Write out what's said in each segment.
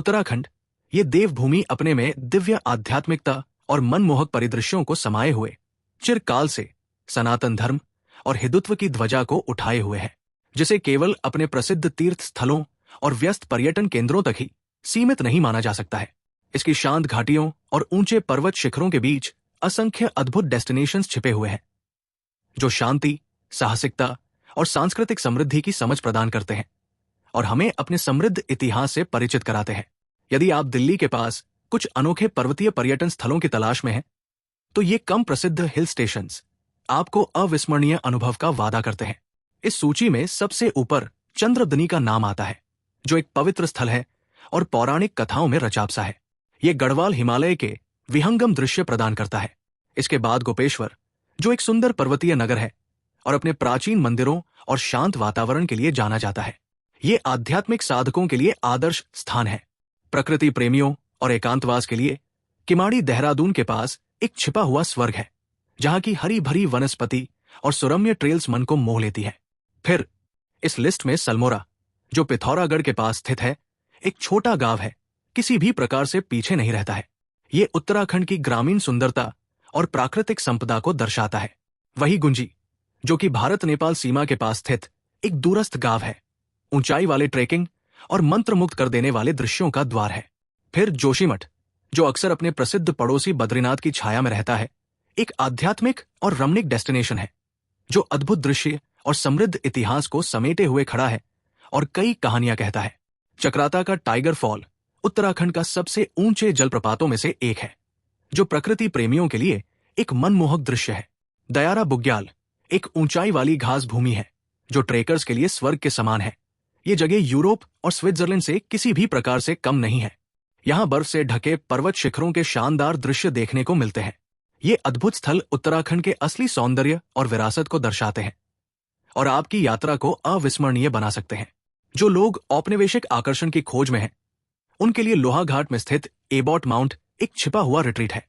उत्तराखंड, ये देवभूमि अपने में दिव्य आध्यात्मिकता और मनमोहक परिदृश्यों को समाये हुए चिरकाल से सनातन धर्म और हिंदुत्व की ध्वजा को उठाए हुए है, जिसे केवल अपने प्रसिद्ध तीर्थ स्थलों और व्यस्त पर्यटन केंद्रों तक ही सीमित नहीं माना जा सकता है। इसकी शांत घाटियों और ऊंचे पर्वत शिखरों के बीच असंख्य अद्भुत डेस्टिनेशंस छिपे हुए हैं, जो शांति, साहसिकता और सांस्कृतिक समृद्धि की समझ प्रदान करते हैं और हमें अपने समृद्ध इतिहास से परिचित कराते हैं। यदि आप दिल्ली के पास कुछ अनोखे पर्वतीय पर्यटन स्थलों की तलाश में हैं, तो ये कम प्रसिद्ध हिल स्टेशंस आपको अविस्मरणीय अनुभव का वादा करते हैं। इस सूची में सबसे ऊपर चंद्रद्नी का नाम आता है, जो एक पवित्र स्थल है और पौराणिक कथाओं में रचाबसा है। ये गढ़वाल हिमालय के विहंगम दृश्य प्रदान करता है। इसके बाद गोपेश्वर, जो एक सुंदर पर्वतीय नगर है और अपने प्राचीन मंदिरों और शांत वातावरण के लिए जाना जाता है। ये आध्यात्मिक साधकों के लिए आदर्श स्थान है। प्रकृति प्रेमियों और एकांतवास के लिए किमाड़ी देहरादून के पास एक छिपा हुआ स्वर्ग है, जहां की हरी भरी वनस्पति और सुरम्य ट्रेल्स मन को मोह लेती है। फिर इस लिस्ट में सलमोरा, जो पिथौरागढ़ के पास स्थित है, एक छोटा गांव है, किसी भी प्रकार से पीछे नहीं रहता है। ये उत्तराखंड की ग्रामीण सुंदरता और प्राकृतिक संपदा को दर्शाता है। वही गुंजी, जो कि भारत नेपाल सीमा के पास स्थित एक दूरस्थ गांव है, ऊंचाई वाले ट्रेकिंग और मंत्रमुग्ध कर देने वाले दृश्यों का द्वार है। फिर जोशीमठ, जो अक्सर अपने प्रसिद्ध पड़ोसी बद्रीनाथ की छाया में रहता है, एक आध्यात्मिक और रमणीक डेस्टिनेशन है, जो अद्भुत दृश्य और समृद्ध इतिहास को समेटे हुए खड़ा है और कई कहानियां कहता है। चक्राता का टाइगर फॉल उत्तराखंड का सबसे ऊंचे जलप्रपातों में से एक है, जो प्रकृति प्रेमियों के लिए एक मनमोहक दृश्य है। दयारा बुग्याल एक ऊंचाई वाली घास भूमि है, जो ट्रेकर्स के लिए स्वर्ग के समान है। ये जगह यूरोप और स्विट्जरलैंड से किसी भी प्रकार से कम नहीं है। यहाँ बर्फ से ढके पर्वत शिखरों के शानदार दृश्य देखने को मिलते हैं। ये अद्भुत स्थल उत्तराखंड के असली सौंदर्य और विरासत को दर्शाते हैं और आपकी यात्रा को अविस्मरणीय बना सकते हैं। जो लोग औपनिवेशिक आकर्षण की खोज में हैं, उनके लिए लोहाघाट में स्थित एबॉट माउंट एक छिपा हुआ रिट्रीट है,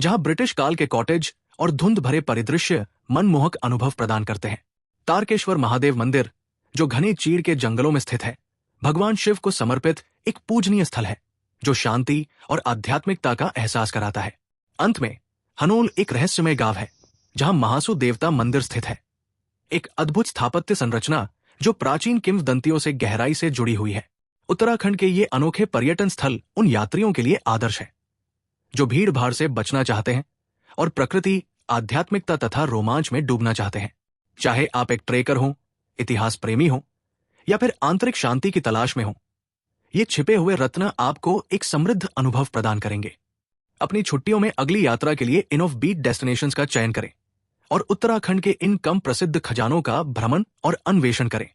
जहां ब्रिटिश काल के कॉटेज और धुंध भरे परिदृश्य मनमोहक अनुभव प्रदान करते हैं। तारकेश्वर महादेव मंदिर, जो घने चीड़ के जंगलों में स्थित है, भगवान शिव को समर्पित एक पूजनीय स्थल है, जो शांति और आध्यात्मिकता का एहसास कराता है। अंत में हनोल एक रहस्यमय गांव है, जहां महासु देवता मंदिर स्थित है, एक अद्भुत स्थापत्य संरचना जो प्राचीन किंवदंतियों से गहराई से जुड़ी हुई है। उत्तराखंड के ये अनोखे पर्यटन स्थल उन यात्रियों के लिए आदर्श है, जो भीड़ भाड़ से बचना चाहते हैं और प्रकृति, आध्यात्मिकता तथा रोमांच में डूबना चाहते हैं। चाहे आप एक ट्रेकर हों, इतिहास प्रेमी हों या फिर आंतरिक शांति की तलाश में हों, ये छिपे हुए रत्न आपको एक समृद्ध अनुभव प्रदान करेंगे। अपनी छुट्टियों में अगली यात्रा के लिए इन ऑफ बीट डेस्टिनेशंस का चयन करें और उत्तराखंड के इन कम प्रसिद्ध खजानों का भ्रमण और अन्वेषण करें,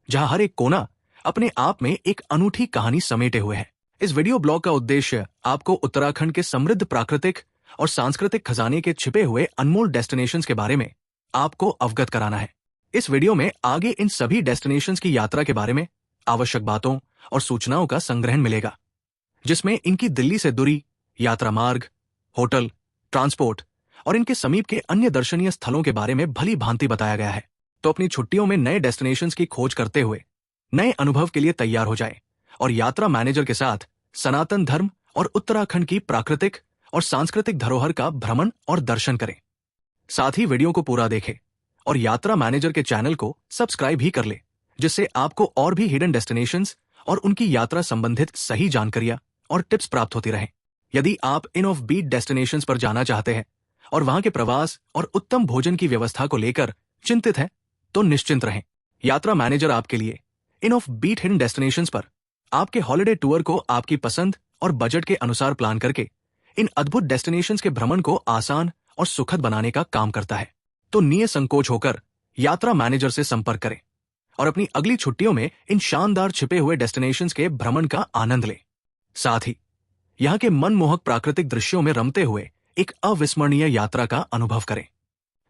जहां हर एक कोना अपने आप में एक अनूठी कहानी समेटे हुए है। इस वीडियो ब्लॉग का उद्देश्य आपको उत्तराखंड के समृद्ध प्राकृतिक और सांस्कृतिक खजाने के छिपे हुए अनमोल डेस्टिनेशंस के बारे में आपको अवगत कराना है। इस वीडियो में आगे इन सभी डेस्टिनेशंस की यात्रा के बारे में आवश्यक बातों और सूचनाओं का संग्रहण मिलेगा, जिसमें इनकी दिल्ली से दूरी, यात्रा मार्ग, होटल, ट्रांसपोर्ट और इनके समीप के अन्य दर्शनीय स्थलों के बारे में भली भांति बताया गया है। तो अपनी छुट्टियों में नए डेस्टिनेशंस की खोज करते हुए नए अनुभव के लिए तैयार हो जाए और यात्रा मैनेजर के साथ सनातन धर्म और उत्तराखंड की प्राकृतिक और सांस्कृतिक धरोहर का भ्रमण और दर्शन करें। साथ ही वीडियो को पूरा देखें और यात्रा मैनेजर के चैनल को सब्सक्राइब भी कर ले, जिससे आपको और भी हिडन डेस्टिनेशंस और उनकी यात्रा संबंधित सही जानकारियां और टिप्स प्राप्त होती रहें। यदि आप इन ऑफ बीट डेस्टिनेशंस पर जाना चाहते हैं और वहां के प्रवास और उत्तम भोजन की व्यवस्था को लेकर चिंतित हैं, तो निश्चिंत रहें। यात्रा मैनेजर आपके लिए इन ऑफ बीट हिडन डेस्टिनेशंस पर आपके हॉलिडे टूर को आपकी पसंद और बजट के अनुसार प्लान करके इन अद्भुत डेस्टिनेशंस के भ्रमण को आसान और सुखद बनाने का काम करता है। तो निसंकोच होकर यात्रा मैनेजर से संपर्क करें और अपनी अगली छुट्टियों में इन शानदार छिपे हुए डेस्टिनेशंस के भ्रमण का आनंद लें। साथ ही यहाँ के मनमोहक प्राकृतिक दृश्यों में रमते हुए एक अविस्मरणीय यात्रा का अनुभव करें।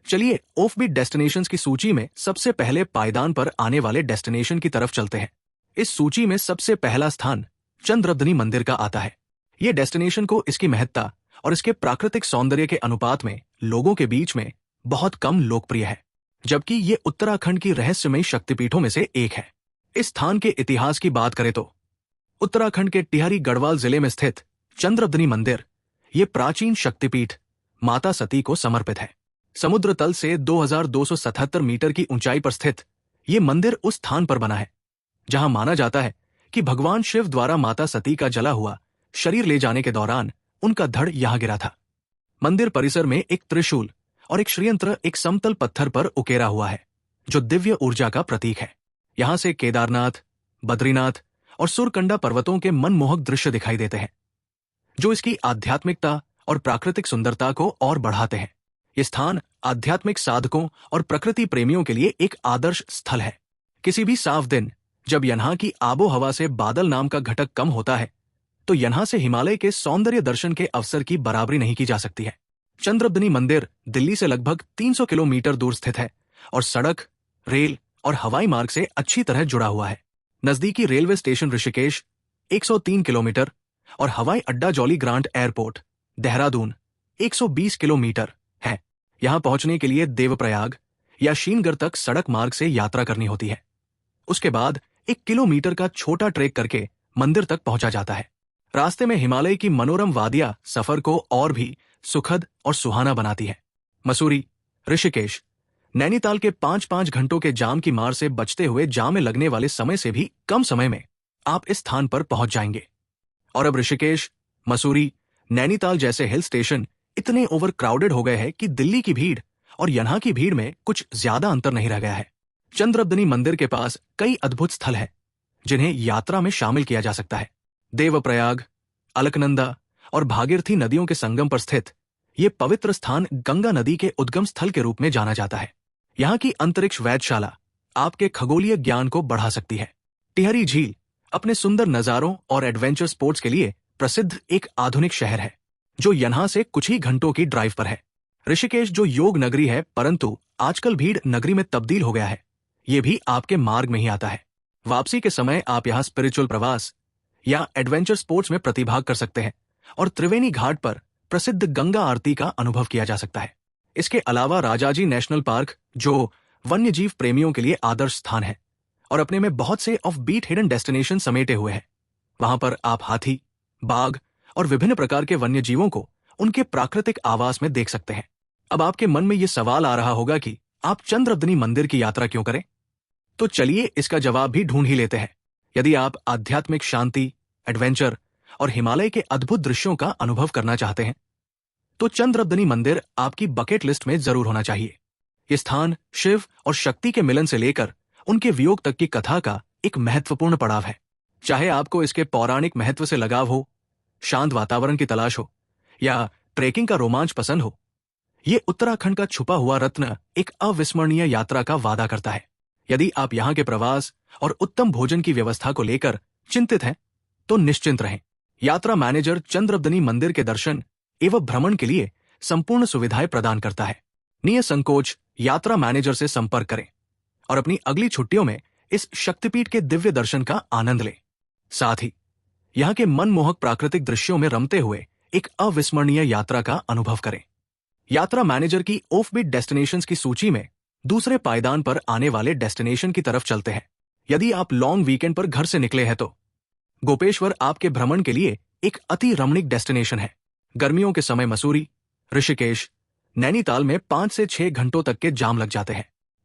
चलिए ऑफबीट डेस्टिनेशंस की सूची में सबसे पहले पायदान पर आने वाले डेस्टिनेशन की तरफ चलते हैं। इस सूची में सबसे पहला स्थान चंद्रद्नी मंदिर का आता है। यह डेस्टिनेशन को इसकी महत्ता और इसके प्राकृतिक सौंदर्य के अनुपात में लोगों के बीच में बहुत कम लोकप्रिय है, जबकि ये उत्तराखंड की रहस्यमयी शक्तिपीठों में से एक है। इस स्थान के इतिहास की बात करें तो उत्तराखंड के टिहरी गढ़वाल जिले में स्थित चंद्रबदनी मंदिर, ये प्राचीन शक्तिपीठ माता सती को समर्पित है। समुद्र तल से 2277 मीटर की ऊंचाई पर स्थित ये मंदिर उस स्थान पर बना है जहां माना जाता है कि भगवान शिव द्वारा माता सती का जला हुआ शरीर ले जाने के दौरान उनका धड़ यहां गिरा था। मंदिर परिसर में एक त्रिशूल और एक श्रीयंत्र एक समतल पत्थर पर उकेरा हुआ है, जो दिव्य ऊर्जा का प्रतीक है। यहां से केदारनाथ, बद्रीनाथ और सुरकंडा पर्वतों के मनमोहक दृश्य दिखाई देते हैं, जो इसकी आध्यात्मिकता और प्राकृतिक सुंदरता को और बढ़ाते हैं। ये स्थान आध्यात्मिक साधकों और प्रकृति प्रेमियों के लिए एक आदर्श स्थल है। किसी भी साफ दिन जब यहां की आबो हवा से बादल नाम का घटक कम होता है, तो यहां से हिमालय के सौंदर्य दर्शन के अवसर की बराबरी नहीं की जा सकती है। चंद्रबदनी मंदिर दिल्ली से लगभग 300 किलोमीटर दूर स्थित है और सड़क, रेल और हवाई मार्ग से अच्छी तरह जुड़ा हुआ है। नजदीकी रेलवे स्टेशन ऋषिकेश 103 किलोमीटर और हवाई अड्डा jolly grant airport, Dehradun 120 kilometre है। यहां पहुंचने के लिए देवप्रयाग या शीनगढ़ तक सड़क मार्ग से यात्रा करनी होती है। उसके बाद 1 किलोमीटर का छोटा ट्रेक करके मंदिर तक पहुंचा जाता है। रास्ते में हिमालय की मनोरम वादियां सफर को और भी सुखद और सुहाना बनाती है। मसूरी, ऋषिकेश, नैनीताल के 5-5 घंटों के जाम की मार से बचते हुए जाम में लगने वाले समय से भी कम समय में आप इस स्थान पर पहुंच जाएंगे। और अब ऋषिकेश, मसूरी, नैनीताल जैसे हिल स्टेशन इतने ओवर क्राउडेड हो गए हैं कि दिल्ली की भीड़ और यहां की भीड़ में कुछ ज्यादा अंतर नहीं रह गया है। चंद्रबदनी मंदिर के पास कई अद्भुत स्थल हैं जिन्हें यात्रा में शामिल किया जा सकता है। देवप्रयाग, अलकनंदा और भागीरथी नदियों के संगम पर स्थित ये पवित्र स्थान गंगा नदी के उद्गम स्थल के रूप में जाना जाता है। यहाँ की अंतरिक्ष वेधशाला आपके खगोलीय ज्ञान को बढ़ा सकती है। टिहरी झील अपने सुंदर नजारों और एडवेंचर स्पोर्ट्स के लिए प्रसिद्ध एक आधुनिक शहर है, जो यहां से कुछ ही घंटों की ड्राइव पर है। ऋषिकेश जो योग नगरी है, परंतु आजकल भीड़ नगरी में तब्दील हो गया है, ये भी आपके मार्ग में ही आता है। वापसी के समय आप यहाँ स्पिरिचुअल प्रवास या एडवेंचर स्पोर्ट्स में प्रतिभाग कर सकते हैं और त्रिवेणी घाट पर प्रसिद्ध गंगा आरती का अनुभव किया जा सकता है। इसके अलावा राजाजी नेशनल पार्क, जो वन्यजीव प्रेमियों के लिए आदर्श स्थान है और अपने में बहुत से ऑफ बीट हिडन डेस्टिनेशन समेटे हुए हैं। वहां पर आप हाथी, बाघ और विभिन्न प्रकार के वन्यजीवों को उनके प्राकृतिक आवास में देख सकते हैं। अब आपके मन में यह सवाल आ रहा होगा कि आप चंद्रबदनी मंदिर की यात्रा क्यों करें? तो चलिए इसका जवाब भी ढूंढ ही लेते हैं। यदि आप आध्यात्मिक शांति, एडवेंचर और हिमालय के अद्भुत दृश्यों का अनुभव करना चाहते हैं, तो चंद्रबदनी मंदिर आपकी बकेट लिस्ट में जरूर होना चाहिए। यह स्थान शिव और शक्ति के मिलन से लेकर उनके वियोग तक की कथा का एक महत्वपूर्ण पड़ाव है। चाहे आपको इसके पौराणिक महत्व से लगाव हो, शांत वातावरण की तलाश हो या ट्रेकिंग का रोमांच पसंद हो, ये उत्तराखंड का छुपा हुआ रत्न एक अविस्मरणीय यात्रा का वादा करता है। यदि आप यहाँ के प्रवास और उत्तम भोजन की व्यवस्था को लेकर चिंतित हैं, तो निश्चिंत रहें। यात्रा मैनेजर चंद्रबदनी मंदिर के दर्शन एवं भ्रमण के लिए संपूर्ण सुविधाएं प्रदान करता है। निसंकोच यात्रा मैनेजर से संपर्क करें और अपनी अगली छुट्टियों में इस शक्तिपीठ के दिव्य दर्शन का आनंद लें। साथ ही यहाँ के मनमोहक प्राकृतिक दृश्यों में रमते हुए एक अविस्मरणीय यात्रा का अनुभव करें। यात्रा मैनेजर की ऑफबीट डेस्टिनेशंस की सूची में दूसरे पायदान पर आने वाले डेस्टिनेशन की तरफ चलते हैं। यदि आप लॉन्ग वीकेंड पर घर से निकले हैं, तो गोपेश्वर आपके भ्रमण के लिए एक अति रमणीक डेस्टिनेशन है। गर्मियों के समय मसूरी, ऋषिकेश, नैनीताल में 5 से 6 घंटों तक के जाम लग जाते हैं,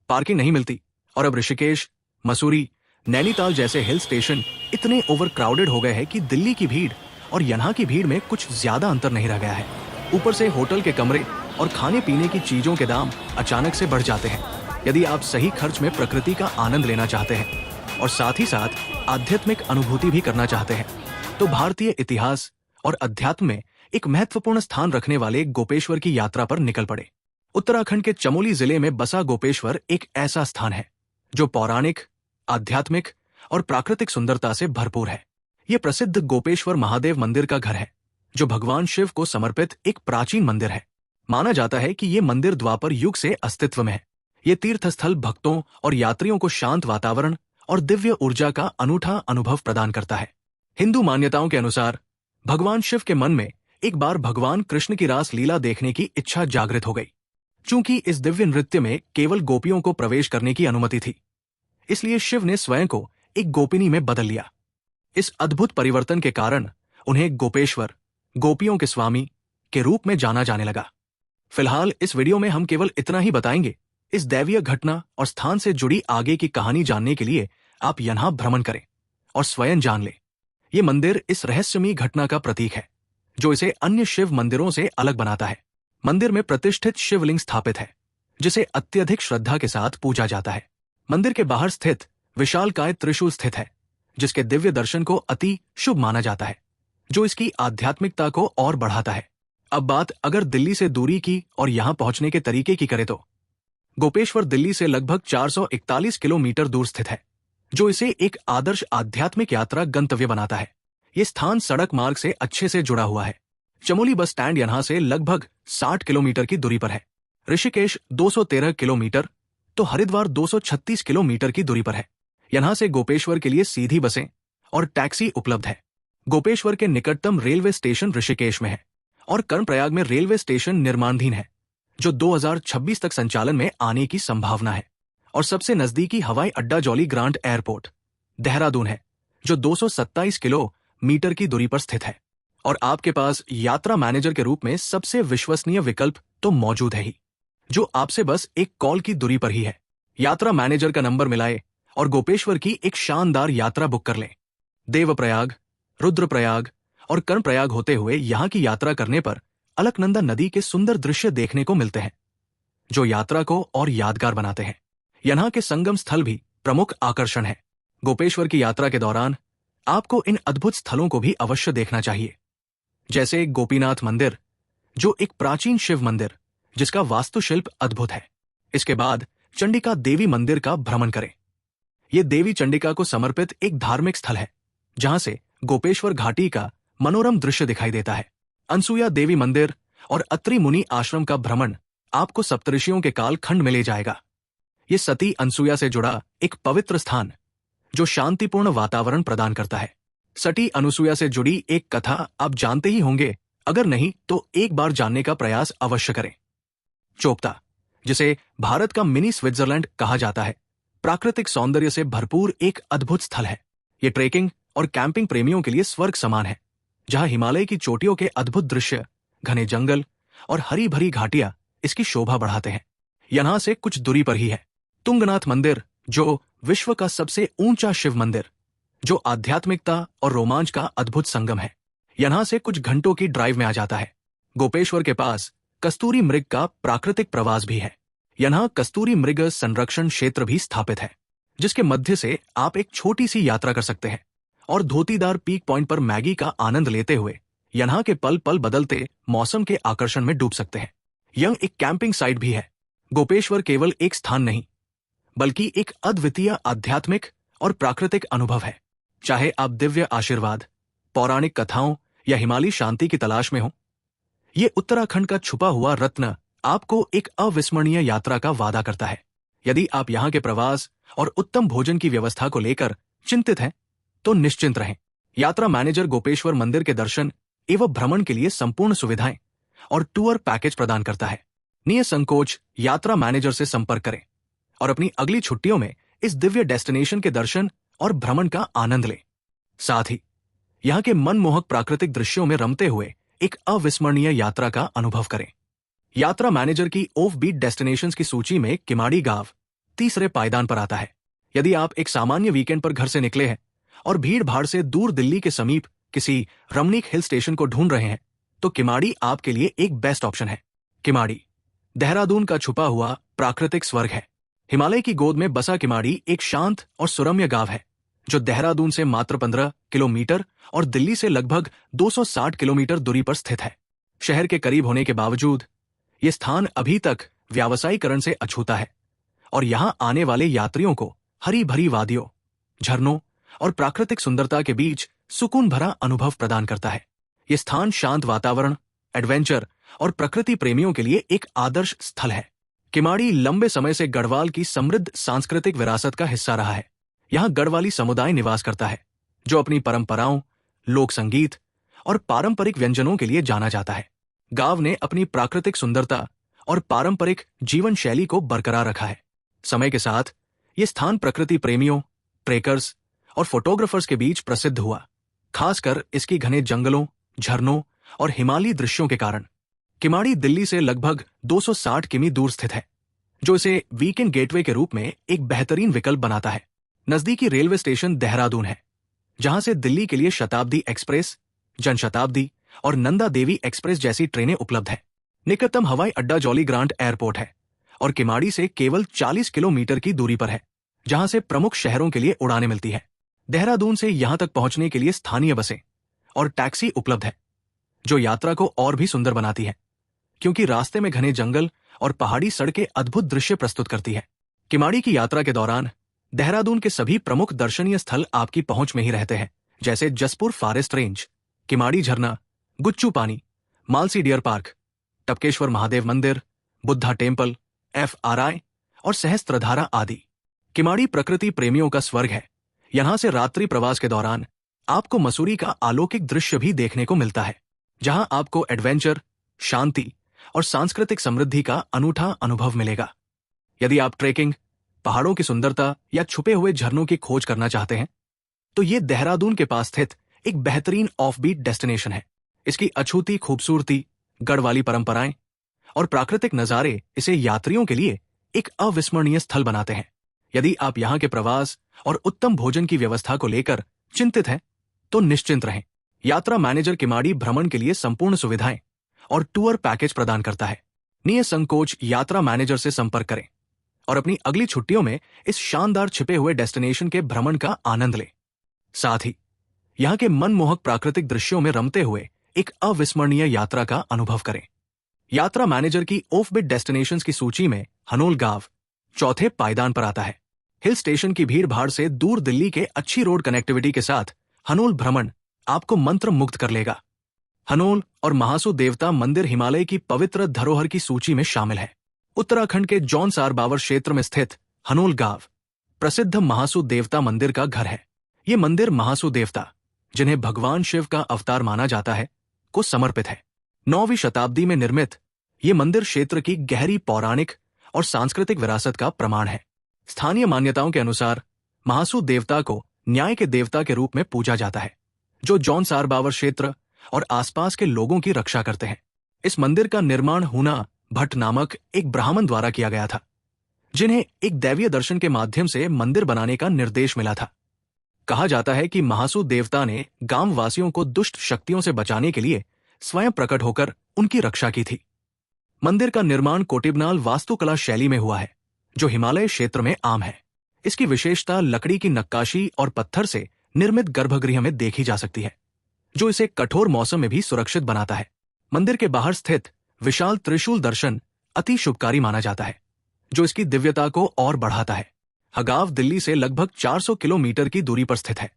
पार्किंग नहीं मिलती। और अब ऋषिकेश, मसूरी, नैनीताल जैसे हिल स्टेशन इतने ओवर क्राउडेड हो गए हैं कि दिल्ली की भीड़ और यहाँ की भीड़ में कुछ ज्यादा अंतर नहीं रह गया है। ऊपर से होटल के कमरे और खाने पीने की चीजों के दाम अचानक से बढ़ जाते हैं। यदि आप सही खर्च में प्रकृति का आनंद लेना चाहते हैं और साथ ही साथ आध्यात्मिक अनुभूति भी करना चाहते हैं, तो भारतीय इतिहास और अध्यात्म में एक महत्वपूर्ण स्थान रखने वाले गोपेश्वर की यात्रा पर निकल पड़े। उत्तराखंड के चमोली जिले में बसा गोपेश्वर एक ऐसा स्थान है जो पौराणिक, आध्यात्मिक और प्राकृतिक सुंदरता से भरपूर है। यह प्रसिद्ध गोपेश्वर महादेव मंदिर का घर है, जो भगवान शिव को समर्पित एक प्राचीन मंदिर है। माना जाता है कि ये मंदिर द्वापर युग से अस्तित्व में है। ये तीर्थस्थल भक्तों और यात्रियों को शांत वातावरण और दिव्य ऊर्जा का अनूठा अनुभव प्रदान करता है। हिंदू मान्यताओं के अनुसार भगवान शिव के मन में एक बार भगवान कृष्ण की रास लीला देखने की इच्छा जागृत हो गई। चूंकि इस दिव्य नृत्य में केवल गोपियों को प्रवेश करने की अनुमति थी, इसलिए शिव ने स्वयं को एक गोपिनी में बदल लिया। इस अद्भुत परिवर्तन के कारण उन्हें गोपेश्वर, गोपियों के स्वामी के रूप में जाना जाने लगा। फिलहाल इस वीडियो में हम केवल इतना ही बताएंगे। इस दैवीय घटना और स्थान से जुड़ी आगे की कहानी जानने के लिए आप यहाँ भ्रमण करें और स्वयं जान लें। ये मंदिर इस रहस्यमयी घटना का प्रतीक है जो इसे अन्य शिव मंदिरों से अलग बनाता है। मंदिर में प्रतिष्ठित शिवलिंग स्थापित है जिसे अत्यधिक श्रद्धा के साथ पूजा जाता है। मंदिर के बाहर स्थित विशालकाय त्रिशूल स्थित है जिसके दिव्य दर्शन को अति शुभ माना जाता है, जो इसकी आध्यात्मिकता को और बढ़ाता है। अब बात अगर दिल्ली से दूरी की और यहां पहुंचने के तरीके की करें तो गोपेश्वर दिल्ली से लगभग 441 किलोमीटर दूर स्थित है, जो इसे एक आदर्श आध्यात्मिक यात्रा गंतव्य बनाता है। ये स्थान सड़क मार्ग से अच्छे से जुड़ा हुआ है। चमोली बस स्टैंड यहां से लगभग 60 किलोमीटर की दूरी पर है। ऋषिकेश 213 किलोमीटर तो हरिद्वार 236 किलोमीटर की दूरी पर है। यहां से गोपेश्वर के लिए सीधी बसें और टैक्सी उपलब्ध है। गोपेश्वर के निकटतम रेलवे स्टेशन ऋषिकेश में है और कर्णप्रयाग में रेलवे स्टेशन निर्माणाधीन है, जो 2026 तक संचालन में आने की संभावना है। और सबसे नजदीकी हवाई अड्डा जॉली ग्रांट एयरपोर्ट देहरादून है, जो 227 किलोमीटर की दूरी पर स्थित है। और आपके पास यात्रा मैनेजर के रूप में सबसे विश्वसनीय विकल्प तो मौजूद है ही, जो आपसे बस एक कॉल की दूरी पर ही है। यात्रा मैनेजर का नंबर मिलाए और गोपेश्वर की एक शानदार यात्रा बुक कर लें। देवप्रयाग, रुद्रप्रयाग और कर्णप्रयाग होते हुए यहां की यात्रा करने पर अलकनंदा नदी के सुंदर दृश्य देखने को मिलते हैं, जो यात्रा को और यादगार बनाते हैं। यहां के संगम स्थल भी प्रमुख आकर्षण है। गोपेश्वर की यात्रा के दौरान आपको इन अद्भुत स्थलों को भी अवश्य देखना चाहिए, जैसे गोपीनाथ मंदिर, जो एक प्राचीन शिव मंदिर जिसका वास्तुशिल्प अद्भुत है। इसके बाद चंडिका देवी मंदिर का भ्रमण करें। यह देवी चंडिका को समर्पित एक धार्मिक स्थल है जहां से गोपेश्वर घाटी का मनोरम दृश्य दिखाई देता है। अनसुया देवी मंदिर और अत्रि मुनि आश्रम का भ्रमण आपको सप्तऋषियों के काल खंड में ले जाएगा। ये सती अनसुया से जुड़ा एक पवित्र स्थान जो शांतिपूर्ण वातावरण प्रदान करता है। सती अनसुया से जुड़ी एक कथा आप जानते ही होंगे, अगर नहीं तो एक बार जानने का प्रयास अवश्य करें। चोपता, जिसे भारत का मिनी स्विट्जरलैंड कहा जाता है, प्राकृतिक सौंदर्य से भरपूर एक अद्भुत स्थल है। ये ट्रेकिंग और कैंपिंग प्रेमियों के लिए स्वर्ग समान है, जहां हिमालय की चोटियों के अद्भुत दृश्य, घने जंगल और हरी भरी घाटियां इसकी शोभा बढ़ाते हैं। यहां से कुछ दूरी पर ही है तुंगनाथ मंदिर, जो विश्व का सबसे ऊंचा शिव मंदिर, जो आध्यात्मिकता और रोमांच का अद्भुत संगम है। यहां से कुछ घंटों की ड्राइव में आ जाता है। गोपेश्वर के पास कस्तूरी मृग का प्राकृतिक प्रवास भी है। यहां कस्तूरी मृग संरक्षण क्षेत्र भी स्थापित है, जिसके मध्य से आप एक छोटी सी यात्रा कर सकते हैं और धोतीदार पीक पॉइंट पर मैगी का आनंद लेते हुए यहां के पल पल बदलते मौसम के आकर्षण में डूब सकते हैं। यह एक कैंपिंग साइट भी है। गोपेश्वर केवल एक स्थान नहीं, बल्कि एक अद्वितीय आध्यात्मिक और प्राकृतिक अनुभव है। चाहे आप दिव्य आशीर्वाद, पौराणिक कथाओं या हिमालयी शांति की तलाश में हो, ये उत्तराखंड का छुपा हुआ रत्न आपको एक अविस्मरणीय यात्रा का वादा करता है। यदि आप यहाँ के प्रवास और उत्तम भोजन की व्यवस्था को लेकर चिंतित हैं, तो निश्चिंत रहें। यात्रा मैनेजर गोपेश्वर मंदिर के दर्शन एवं भ्रमण के लिए संपूर्ण सुविधाएं और टूर पैकेज प्रदान करता है। निसंकोच यात्रा मैनेजर से संपर्क करें और अपनी अगली छुट्टियों में इस दिव्य डेस्टिनेशन के दर्शन और भ्रमण का आनंद लें। साथ ही यहाँ के मनमोहक प्राकृतिक दृश्यों में रमते हुए एक अविस्मरणीय यात्रा का अनुभव करें। यात्रा मैनेजर की ऑफ बीट डेस्टिनेशंस की सूची में किमाड़ी गांव तीसरे पायदान पर आता है। यदि आप एक सामान्य वीकेंड पर घर से निकले हैं और भीड़ भाड़ से दूर दिल्ली के समीप किसी रमणीक हिल स्टेशन को ढूंढ रहे हैं, तो किमाड़ी आपके लिए एक बेस्ट ऑप्शन है। किमाड़ी देहरादून का छुपा हुआ प्राकृतिक स्वर्ग है। हिमालय की गोद में बसा किमाड़ी एक शांत और सुरम्य गांव है, जो देहरादून से मात्र 15 किलोमीटर और दिल्ली से लगभग 260 किलोमीटर दूरी पर स्थित है। शहर के करीब होने के बावजूद ये स्थान अभी तक व्यावसायीकरण से अछूता है और यहां आने वाले यात्रियों को हरी भरी वादियों, झरनों और प्राकृतिक सुंदरता के बीच सुकून भरा अनुभव प्रदान करता है। ये स्थान शांत वातावरण, एडवेंचर और प्रकृति प्रेमियों के लिए एक आदर्श स्थल है। किमाड़ी लंबे समय से गढ़वाल की समृद्ध सांस्कृतिक विरासत का हिस्सा रहा है। यहाँ गढ़वाली समुदाय निवास करता है, जो अपनी परंपराओं, लोक संगीत और पारंपरिक व्यंजनों के लिए जाना जाता है। गांव ने अपनी प्राकृतिक सुंदरता और पारंपरिक जीवन शैली को बरकरार रखा है। समय के साथ ये स्थान प्रकृति प्रेमियों, ट्रेकर्स और फोटोग्राफर्स के बीच प्रसिद्ध हुआ, खासकर इसकी घने जंगलों, झरनों और हिमालयी दृश्यों के कारण। किमाड़ी दिल्ली से लगभग 260 किमी दूर स्थित है, जो इसे वीकेंड गेटवे के रूप में एक बेहतरीन विकल्प बनाता है। नजदीकी रेलवे स्टेशन देहरादून है, जहां से दिल्ली के लिए शताब्दी एक्सप्रेस, जनशताब्दी और नंदा देवी एक्सप्रेस जैसी ट्रेनें उपलब्ध है। निकटतम हवाई अड्डा जॉली ग्रांट एयरपोर्ट है और किमाड़ी से केवल 40 किलोमीटर की दूरी पर है, जहां से प्रमुख शहरों के लिए उड़ानें मिलती है। देहरादून से यहां तक पहुंचने के लिए स्थानीय बसें और टैक्सी उपलब्ध है, जो यात्रा को और भी सुंदर बनाती है, क्योंकि रास्ते में घने जंगल और पहाड़ी सड़कें अद्भुत दृश्य प्रस्तुत करती है। किमाड़ी की यात्रा के दौरान देहरादून के सभी प्रमुख दर्शनीय स्थल आपकी पहुंच में ही रहते हैं, जैसे जसपुर फॉरेस्ट रेंज, किमाड़ी झरना, गुच्चू पानी, मालसी डियर पार्क, टपकेश्वर महादेव मंदिर, बुद्धा टेम्पल, FRI और सहस्त्रधारा आदि। किमाड़ी प्रकृति प्रेमियों का स्वर्ग है। यहां से रात्रि प्रवास के दौरान आपको मसूरी का अलौकिक दृश्य भी देखने को मिलता है, जहां आपको एडवेंचर, शांति और सांस्कृतिक समृद्धि का अनूठा अनुभव मिलेगा। यदि आप ट्रेकिंग, पहाड़ों की सुंदरता या छुपे हुए झरनों की खोज करना चाहते हैं, तो ये देहरादून के पास स्थित एक बेहतरीन ऑफबीट डेस्टिनेशन है। इसकी अछूती खूबसूरती, गढ़वाली परंपराएं और प्राकृतिक नजारे इसे यात्रियों के लिए एक अविस्मरणीय स्थल बनाते हैं। यदि आप यहाँ के प्रवास और उत्तम भोजन की व्यवस्था को लेकर चिंतित हैं, तो निश्चिंत रहें। यात्रा मैनेजर किमाड़ी भ्रमण के लिए संपूर्ण सुविधाएं और टूर पैकेज प्रदान करता है। निसंकोच यात्रा मैनेजर से संपर्क करें और अपनी अगली छुट्टियों में इस शानदार छिपे हुए डेस्टिनेशन के भ्रमण का आनंद लें। साथ ही यहाँ के मनमोहक प्राकृतिक दृश्यों में रमते हुए एक अविस्मरणीय यात्रा का अनुभव करें। यात्रा मैनेजर की ऑफबीट डेस्टिनेशंस की सूची में हनोल गांव चौथे पायदान पर आता है। हिल स्टेशन की भीड़ भाड़ से दूर दिल्ली के अच्छी रोड कनेक्टिविटी के साथ हनोल भ्रमण आपको मंत्र मुग्ध कर लेगा। हनोल और महासू देवता मंदिर हिमालय की पवित्र धरोहर की सूची में शामिल है। उत्तराखंड के जौनसार बावर क्षेत्र में स्थित हनोल गांव प्रसिद्ध महासू देवता मंदिर का घर है। ये मंदिर महासू देवता, जिन्हें भगवान शिव का अवतार माना जाता है, को समर्पित है। 9वीं शताब्दी में निर्मित ये मंदिर क्षेत्र की गहरी पौराणिक और सांस्कृतिक विरासत का प्रमाण है। स्थानीय मान्यताओं के अनुसार महासू देवता को न्याय के देवता के रूप में पूजा जाता है, जो जौनसार बावर क्षेत्र और आसपास के लोगों की रक्षा करते हैं। इस मंदिर का निर्माण हुना भट्ट नामक एक ब्राह्मण द्वारा किया गया था, जिन्हें एक दैवीय दर्शन के माध्यम से मंदिर बनाने का निर्देश मिला था। कहा जाता है कि महासू देवता ने गांव वासियों को दुष्ट शक्तियों से बचाने के लिए स्वयं प्रकट होकर उनकी रक्षा की थी। मंदिर का निर्माण कोटिबनाल वास्तुकला शैली में हुआ है, जो हिमालय क्षेत्र में आम है। इसकी विशेषता लकड़ी की नक्काशी और पत्थर से निर्मित गर्भगृह में देखी जा सकती है, जो इसे कठोर मौसम में भी सुरक्षित बनाता है। मंदिर के बाहर स्थित विशाल त्रिशूल दर्शन अति शुभकारी माना जाता है, जो इसकी दिव्यता को और बढ़ाता है। हगाव दिल्ली से लगभग 400 किलोमीटर की दूरी पर स्थित है,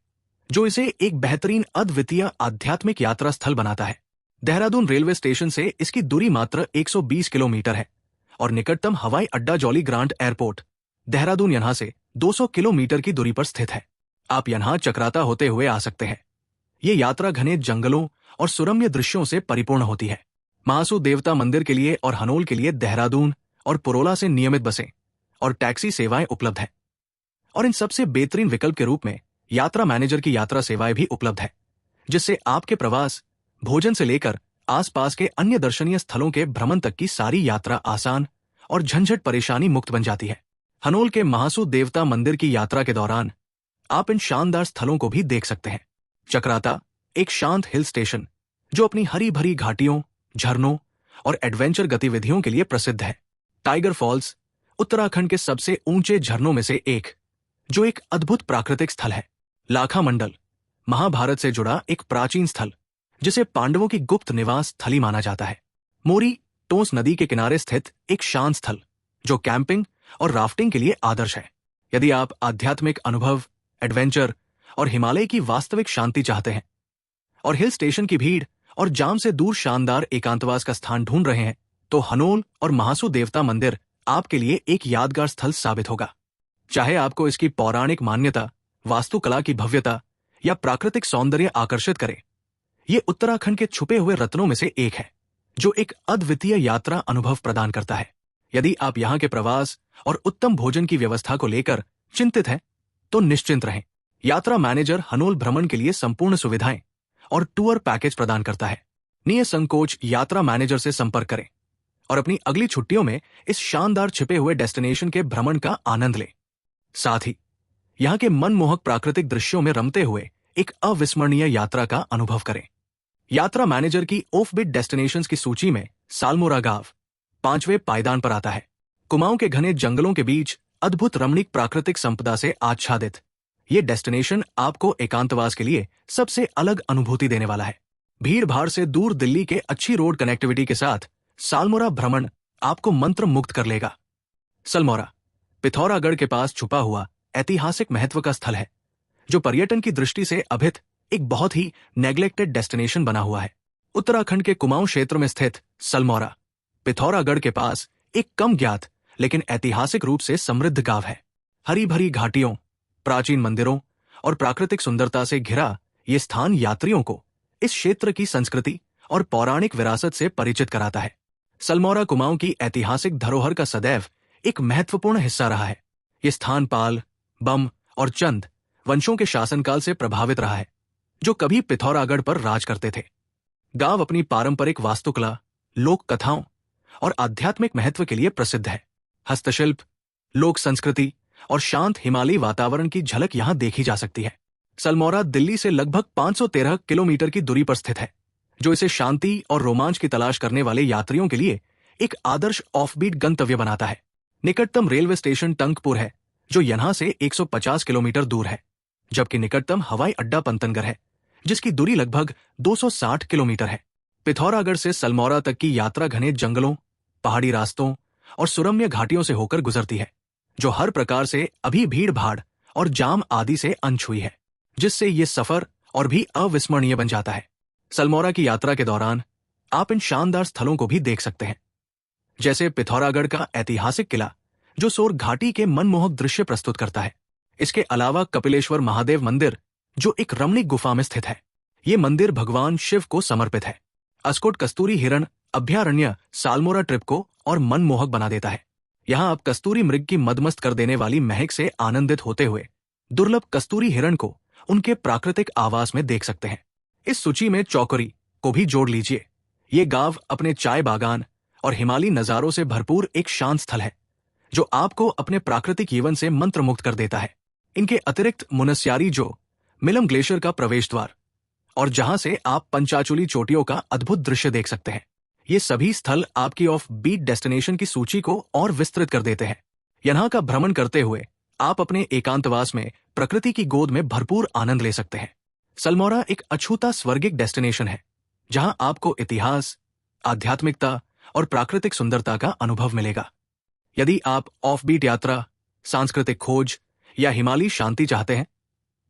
जो इसे एक बेहतरीन अद्वितीय आध्यात्मिक यात्रा स्थल बनाता है। देहरादून रेलवे स्टेशन से इसकी दूरी मात्र 120 किलोमीटर है और निकटतम हवाई अड्डा जॉली ग्रांट एयरपोर्ट देहरादून यहां से 200 किलोमीटर की दूरी पर स्थित है। आप यहां चक्राता होते हुए आ सकते हैं। ये यात्रा घने जंगलों और सुरम्य दृश्यों से परिपूर्ण होती है। महासू देवता मंदिर के लिए और हनोल के लिए देहरादून और पुरोला से नियमित बसें और टैक्सी सेवाएं उपलब्ध है, और इन सबसे बेहतरीन विकल्प के रूप में यात्रा मैनेजर की यात्रा सेवाएं भी उपलब्ध है, जिससे आपके प्रवास, भोजन से लेकर आसपास के अन्य दर्शनीय स्थलों के भ्रमण तक की सारी यात्रा आसान और झंझट परेशानी मुक्त बन जाती है। हनोल के महासू देवता मंदिर की यात्रा के दौरान आप इन शानदार स्थलों को भी देख सकते हैं। चक्राता एक शांत हिल स्टेशन, जो अपनी हरी भरी घाटियों, झरनों और एडवेंचर गतिविधियों के लिए प्रसिद्ध है। टाइगर फॉल्स उत्तराखंड के सबसे ऊंचे झरनों में से एक, जो एक अद्भुत प्राकृतिक स्थल है। लाखा मंडल महाभारत से जुड़ा एक प्राचीन स्थल, जिसे पांडवों की गुप्त निवास स्थली माना जाता है। मोरी टोंस नदी के किनारे स्थित एक शांत स्थल, जो कैंपिंग और राफ्टिंग के लिए आदर्श है। यदि आप आध्यात्मिक अनुभव, एडवेंचर और हिमालय की वास्तविक शांति चाहते हैं और हिल स्टेशन की भीड़ और जाम से दूर शानदार एकांतवास का स्थान ढूंढ रहे हैं, तो हनोल और महासू देवता मंदिर आपके लिए एक यादगार स्थल साबित होगा। चाहे आपको इसकी पौराणिक मान्यता, वास्तुकला की भव्यता या प्राकृतिक सौंदर्य आकर्षित करे, ये उत्तराखंड के छुपे हुए रत्नों में से एक है, जो एक अद्वितीय यात्रा अनुभव प्रदान करता है। यदि आप यहाँ के प्रवास और उत्तम भोजन की व्यवस्था को लेकर चिंतित हैं, तो निश्चिंत रहें। यात्रा मैनेजर हनोल भ्रमण के लिए संपूर्ण सुविधाएं और टूर पैकेज प्रदान करता है। निसंकोच यात्रा मैनेजर से संपर्क करें और अपनी अगली छुट्टियों में इस शानदार छिपे हुए डेस्टिनेशन के भ्रमण का आनंद लें। साथ ही यहाँ के मनमोहक प्राकृतिक दृश्यों में रमते हुए एक अविस्मरणीय यात्रा का अनुभव करें। यात्रा मैनेजर की ऑफबीट डेस्टिनेशंस की सूची में साल्मोरा गांव 5वें पायदान पर आता है। कुमाऊं के घने जंगलों के बीच अद्भुत रमणीक प्राकृतिक संपदा से आच्छादित ये डेस्टिनेशन आपको एकांतवास के लिए सबसे अलग अनुभूति देने वाला है। भीड़ भाड़ से दूर दिल्ली के अच्छी रोड कनेक्टिविटी के साथ साल्मोरा भ्रमण आपको मंत्र मुक्त कर लेगा। सलमोरा पिथौरागढ़ के पास छुपा हुआ ऐतिहासिक महत्व का स्थल है, जो पर्यटन की दृष्टि से अभित एक बहुत ही नेग्लेक्टेड डेस्टिनेशन बना हुआ है। उत्तराखंड के कुमाऊं क्षेत्र में स्थित सलमोरा पिथौरागढ़ के पास एक कम ज्ञात लेकिन ऐतिहासिक रूप से समृद्ध गांव है। हरी भरी घाटियों, प्राचीन मंदिरों और प्राकृतिक सुंदरता से घिरा ये स्थान यात्रियों को इस क्षेत्र की संस्कृति और पौराणिक विरासत से परिचित कराता है। सलमोरा कुमाऊं की ऐतिहासिक धरोहर का सदैव एक महत्वपूर्ण हिस्सा रहा है। ये स्थान पाल, बम और चंद वंशों के शासनकाल से प्रभावित रहा है, जो कभी पिथौरागढ़ पर राज करते थे। गांव अपनी पारंपरिक वास्तुकला, लोक कथाओं और आध्यात्मिक महत्व के लिए प्रसिद्ध है। हस्तशिल्प, लोक संस्कृति और शांत हिमालयी वातावरण की झलक यहां देखी जा सकती है। सलमोरा दिल्ली से लगभग 513 किलोमीटर की दूरी पर स्थित है, जो इसे शांति और रोमांच की तलाश करने वाले यात्रियों के लिए एक आदर्श ऑफबीट गंतव्य बनाता है। निकटतम रेलवे स्टेशन टंकपुर है, जो यहां से 150 किलोमीटर दूर है, जबकि निकटतम हवाई अड्डा पंतनगर है, जिसकी दूरी लगभग 260 किलोमीटर है। पिथौरागढ़ से सलमोरा तक की यात्रा घने जंगलों, पहाड़ी रास्तों और सुरम्य घाटियों से होकर गुजरती है, जो हर प्रकार से अभी भीड़ भाड़ और जाम आदि से अनछुई है, जिससे ये सफर और भी अविस्मरणीय बन जाता है। सलमोरा की यात्रा के दौरान आप इन शानदार स्थलों को भी देख सकते हैं, जैसे पिथौरागढ़ का ऐतिहासिक किला, जो सोर घाटी के मनमोहक दृश्य प्रस्तुत करता है। इसके अलावा कपिलेश्वर महादेव मंदिर, जो एक रमणीक गुफा में स्थित है। ये मंदिर भगवान शिव को समर्पित है। अस्कोट कस्तूरी हिरण अभयारण्य साल्मोरा ट्रिप को और मनमोहक बना देता है। यहाँ आप कस्तूरी मृग की मदमस्त कर देने वाली महक से आनंदित होते हुए दुर्लभ कस्तूरी हिरण को उनके प्राकृतिक आवास में देख सकते हैं। इस सूची में चौकरी को भी जोड़ लीजिए। ये गांव अपने चाय बागान और हिमालयी नजारों से भरपूर एक शांत स्थल है, जो आपको अपने प्राकृतिक जीवन से मंत्रमुग्ध कर देता है। इनके अतिरिक्त मुनस्यारी, जो मिलम ग्लेशियर का प्रवेश द्वार और जहां से आप पंचाचूली चोटियों का अद्भुत दृश्य देख सकते हैं, ये सभी स्थल आपकी ऑफ बीट डेस्टिनेशन की सूची को और विस्तृत कर देते हैं। यहाँ का भ्रमण करते हुए आप अपने एकांतवास में प्रकृति की गोद में भरपूर आनंद ले सकते हैं। सलमोरा एक अछूता स्वर्गिक डेस्टिनेशन है, जहां आपको इतिहास, आध्यात्मिकता और प्राकृतिक सुंदरता का अनुभव मिलेगा। यदि आप ऑफबीट यात्रा, सांस्कृतिक खोज या हिमालयी शांति चाहते हैं,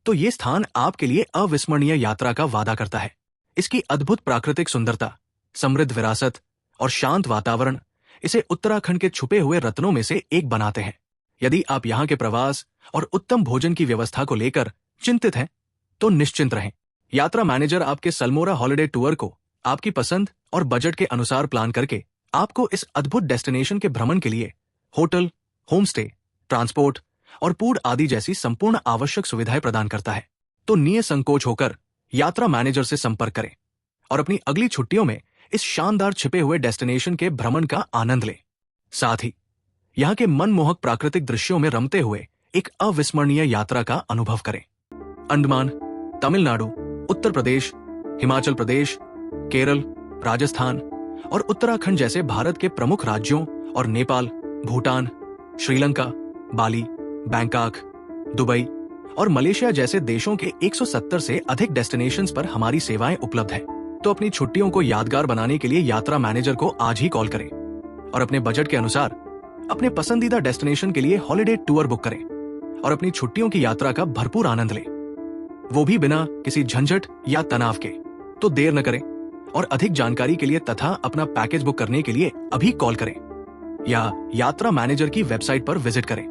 तो ये स्थान आपके लिए अविस्मरणीय यात्रा का वादा करता है। इसकी अद्भुत प्राकृतिक सुंदरता, समृद्ध विरासत और शांत वातावरण इसे उत्तराखंड के छुपे हुए रत्नों में से एक बनाते हैं। यदि आप यहाँ के प्रवास और उत्तम भोजन की व्यवस्था को लेकर चिंतित हैं, तो निश्चिंत रहें। यात्रा मैनेजर आपके सलमोरा हॉलिडे टूर को आपकी पसंद और बजट के अनुसार प्लान करके आपको इस अद्भुत डेस्टिनेशन के भ्रमण के लिए होटल, होमस्टे, ट्रांसपोर्ट और फूड आदि जैसी संपूर्ण आवश्यक सुविधाएं प्रदान करता है। तो निसंकोच होकर यात्रा मैनेजर से संपर्क करें और अपनी अगली छुट्टियों में इस शानदार छिपे हुए डेस्टिनेशन के भ्रमण का आनंद लें। साथ ही यहाँ के मनमोहक प्राकृतिक दृश्यों में रमते हुए एक अविस्मरणीय यात्रा का अनुभव करें। अंडमान, तमिलनाडु, उत्तर प्रदेश, हिमाचल प्रदेश, केरल, राजस्थान और उत्तराखंड जैसे भारत के प्रमुख राज्यों और नेपाल, भूटान, श्रीलंका, बाली, बैंकॉक, दुबई और मलेशिया जैसे देशों के 170 से अधिक डेस्टिनेशंस पर हमारी सेवाएं उपलब्ध हैं। तो अपनी छुट्टियों को यादगार बनाने के लिए यात्रा मैनेजर को आज ही कॉल करें और अपने बजट के अनुसार अपने पसंदीदा डेस्टिनेशन के लिए हॉलिडे टूर बुक करें और अपनी छुट्टियों की यात्रा का भरपूर आनंद लें, वो भी बिना किसी झंझट या तनाव के। तो देर न करें और अधिक जानकारी के लिए तथा अपना पैकेज बुक करने के लिए अभी कॉल करें या यात्रा मैनेजर की वेबसाइट पर विजिट करें।